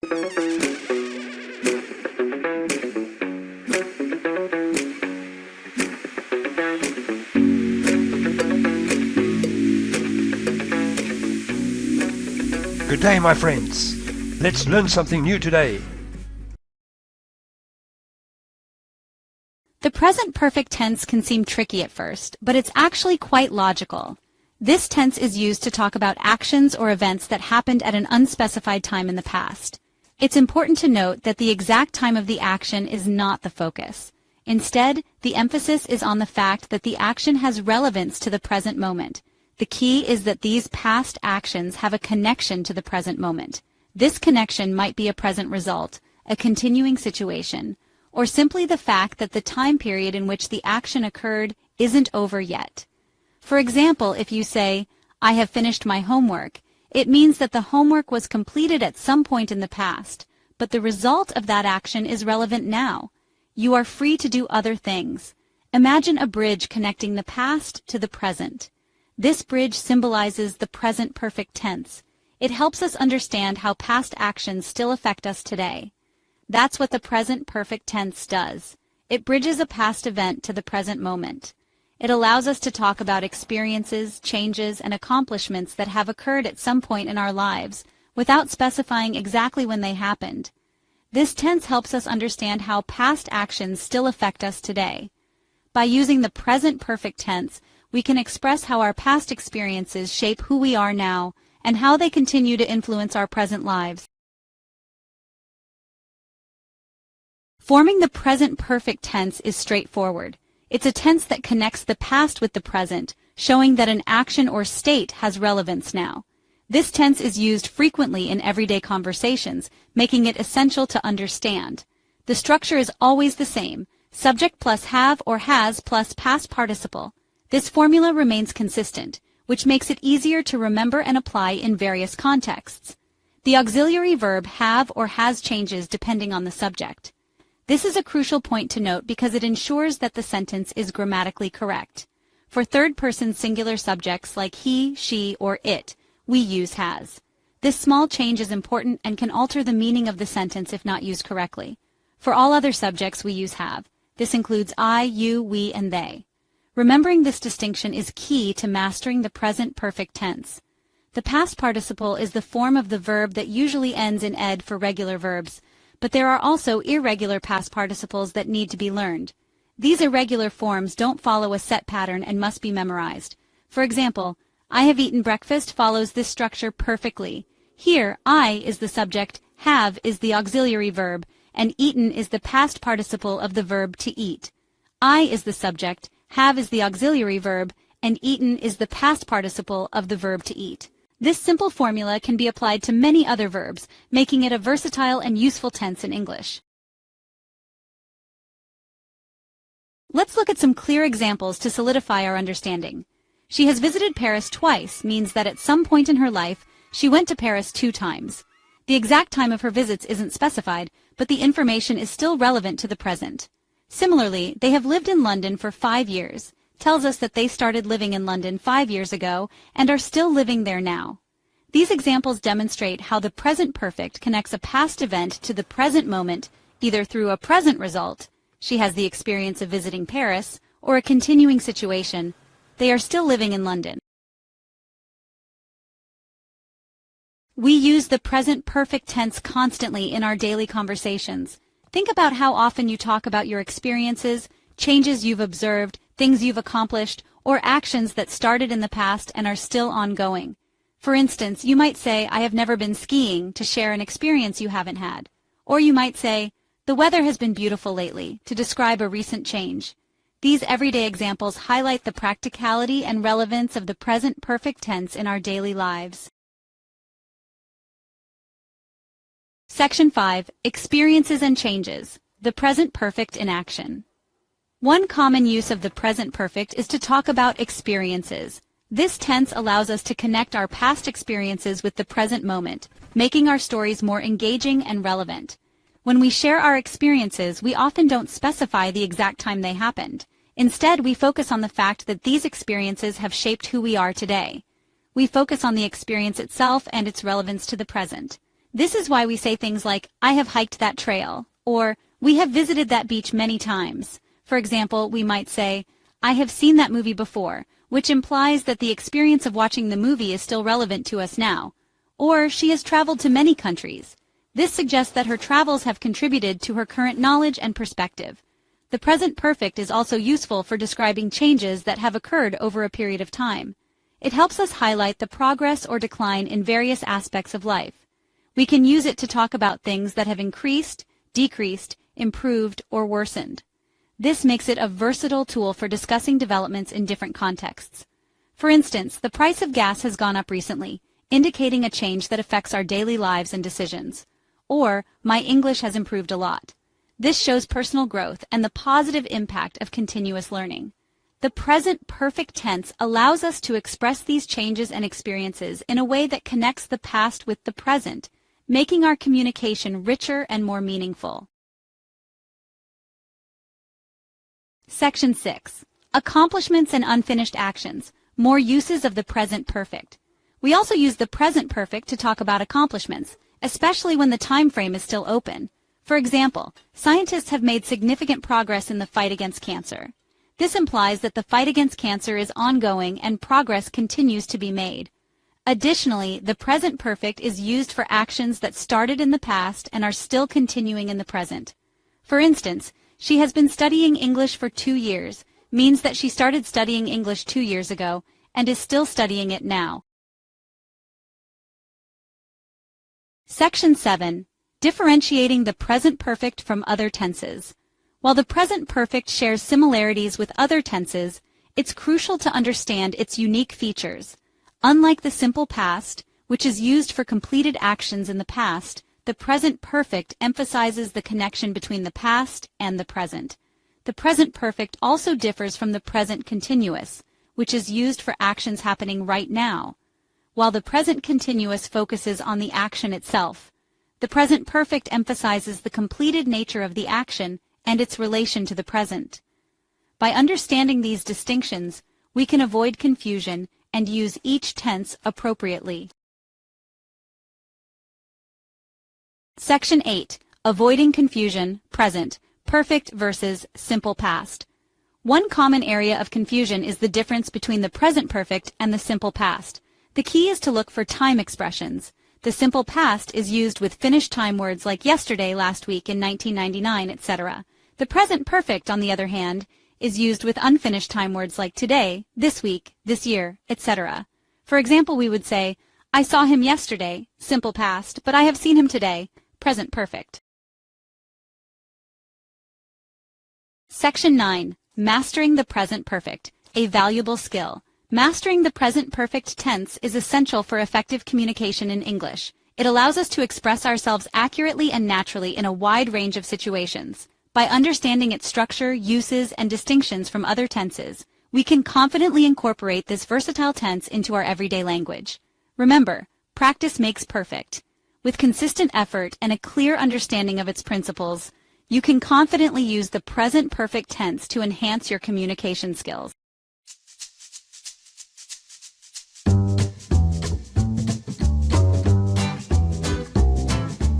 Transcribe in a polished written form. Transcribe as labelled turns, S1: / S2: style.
S1: Good day, my friends. Let's learn something new today.
S2: The present perfect tense can seem tricky at first, but it's actually quite logical. This tense is used to talk about actions or events that happened at an unspecified time in the past. It's important to note that the exact time of the action is not the focus. Instead, the emphasis is on the fact that the action has relevance to the present moment. The key is that these past actions have a connection to the present moment. This connection might be a present result, a continuing situation, or simply the fact that the time period in which the action occurred isn't over yet. For example, if you say, "I have finished my homework," it means that the homework was completed at some point in the past, but the result of that action is relevant now. You are free to do other things. Imagine a bridge connecting the past to the present. This bridge symbolizes the present perfect tense. It helps us understand how past actions still affect us today. That's what the present perfect tense does. It bridges a past event to the present moment. It allows us to talk about experiences, changes, and accomplishments that have occurred at some point in our lives, without specifying exactly when they happened. This tense helps us understand how past actions still affect us today. By using the present perfect tense, we can express how our past experiences shape who we are now and how they continue to influence our present lives. Forming the present perfect tense is straightforward. It's a tense that connects the past with the present, showing that an action or state has relevance now. This tense is used frequently in everyday conversations, making it essential to understand. The structure is always the same: subject plus have or has plus past participle. This formula remains consistent, which makes it easier to remember and apply in various contexts. The auxiliary verb have or has changes depending on the subject. This is a crucial point to note because it ensures that the sentence is grammatically correct. For third-person singular subjects like he, she, or it, we use has. This small change is important and can alter the meaning of the sentence if not used correctly. For all other subjects, we use have. This includes I, you, we, and they. Remembering this distinction is key to mastering the present perfect tense. The past participle is the form of the verb that usually ends in ed for regular verbs, but there are also irregular past participles that need to be learned. These irregular forms don't follow a set pattern and must be memorized. For example, I have eaten breakfast follows this structure perfectly. Here, I is the subject, have is the auxiliary verb, and eaten is the past participle of the verb to eat. I is the subject, have is the auxiliary verb, and eaten is the past participle of the verb to eat. This simple formula can be applied to many other verbs, making it a versatile and useful tense in English. Let's look at some clear examples to solidify our understanding. She has visited Paris twice means that at some point in her life, she went to Paris 2 times. The exact time of her visits isn't specified, but the information is still relevant to the present. Similarly, they have lived in London for 5 years. Tells us that they started living in London 5 years ago and are still living there now. These examples demonstrate how the present perfect connects a past event to the present moment, either through a present result, she has the experience of visiting Paris, or a continuing situation, they are still living in London. We use the present perfect tense constantly in our daily conversations. Think about how often you talk about your experiences, changes you've observed, things you've accomplished, or actions that started in the past and are still ongoing. For instance, you might say, "I have never been skiing," to share an experience you haven't had. Or you might say, "The weather has been beautiful lately," to describe a recent change. These everyday examples highlight the practicality and relevance of the present perfect tense in our daily lives. Section 5. Experiences and changes. The present perfect in action. One common use of the present perfect is to talk about experiences. This tense allows us to connect our past experiences with the present moment, making our stories more engaging and relevant. When we share our experiences, we often don't specify the exact time they happened. Instead, we focus on the fact that these experiences have shaped who we are today. We focus on the experience itself and its relevance to the present. This is why we say things like, I have hiked that trail, or we have visited that beach many times. For example, we might say, I have seen that movie before, which implies that the experience of watching the movie is still relevant to us now. Or she has traveled to many countries. This suggests that her travels have contributed to her current knowledge and perspective. The present perfect is also useful for describing changes that have occurred over a period of time. It helps us highlight the progress or decline in various aspects of life. We can use it to talk about things that have increased, decreased, improved, or worsened. This makes it a versatile tool for discussing developments in different contexts. For instance, the price of gas has gone up recently, indicating a change that affects our daily lives and decisions. Or, my English has improved a lot. This shows personal growth and the positive impact of continuous learning. The present perfect tense allows us to express these changes and experiences in a way that connects the past with the present, making our communication richer and more meaningful. Section 6. Accomplishments and unfinished actions. More uses of the present perfect. We also use the present perfect to talk about accomplishments, especially when the time frame is still open. For example, scientists have made significant progress in the fight against cancer. This implies that the fight against cancer is ongoing and progress continues to be made. Additionally, the present perfect is used for actions that started in the past and are still continuing in the present. For instance, she has been studying English for 2 years, means that she started studying English 2 years ago and is still studying it now. Section 7. Differentiating the present perfect from other tenses. While the present perfect shares similarities with other tenses, it's crucial to understand its unique features. Unlike the simple past, which is used for completed actions in the past, the present perfect emphasizes the connection between the past and the present. The present perfect also differs from the present continuous, which is used for actions happening right now. While the present continuous focuses on the action itself, the present perfect emphasizes the completed nature of the action and its relation to the present. By understanding these distinctions, we can avoid confusion and use each tense appropriately. Section 8. Avoiding confusion, present, perfect versus simple past. One common area of confusion is the difference between the present perfect and the simple past. The key is to look for time expressions. The simple past is used with finished time words like yesterday, last week, in 1999, etc. The present perfect, on the other hand, is used with unfinished time words like today, this week, this year, etc. For example, we would say, I saw him yesterday, simple past, but I have seen him today, present perfect. Section 9. Mastering the present perfect, a valuable skill. Mastering the present perfect tense is essential for effective communication in English. It allows us to express ourselves accurately and naturally in a wide range of situations. By understanding its structure, uses, and distinctions from other tenses, we can confidently incorporate this versatile tense into our everyday language. Remember, practice makes perfect. With consistent effort and a clear understanding of its principles, you can confidently use the present perfect tense to enhance your communication skills.